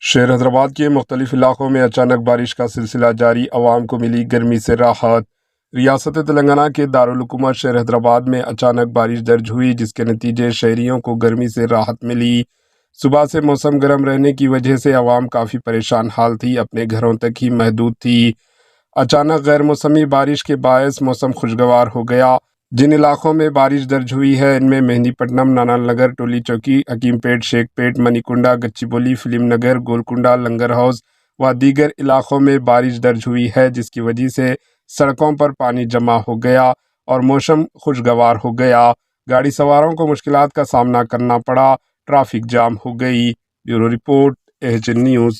شہر حیدرآباد کے مختلف علاقوں میں اچانک بارش کا سلسلہ جاری، عوام کو ملی گرمی سے راحت۔ ریاست تلنگانہ کے دارالحکومت شہر حیدرآباد میں اچانک بارش درج ہوئی، جس کے نتیجے شہریوں کو گرمی سے راحت ملی۔ صبح سے موسم گرم رہنے کی وجہ سے عوام کافی پریشان حال تھی، اپنے گھروں تک ہی محدود تھی۔ اچانک غیر موسمی بارش کے باعث موسم خوشگوار ہو گیا۔ جن علاقوں میں بارش درج ہوئی ہے ان میں مہندی پٹنم، نانا نگر، ٹولی چوکی، حکیم پیٹ، شیخ پیٹ، منی کنڈا، گچی بولی، فلم نگر، گولکنڈا، لنگر ہاؤس و دیگر علاقوں میں بارش درج ہوئی ہے، جس کی وجہ سے سڑکوں پر پانی جمع ہو گیا اور موسم خوشگوار ہو گیا۔ گاڑی سواروں کو مشکلات کا سامنا کرنا پڑا، ٹریفک جام ہو گئی۔ Bureau report, AHN news.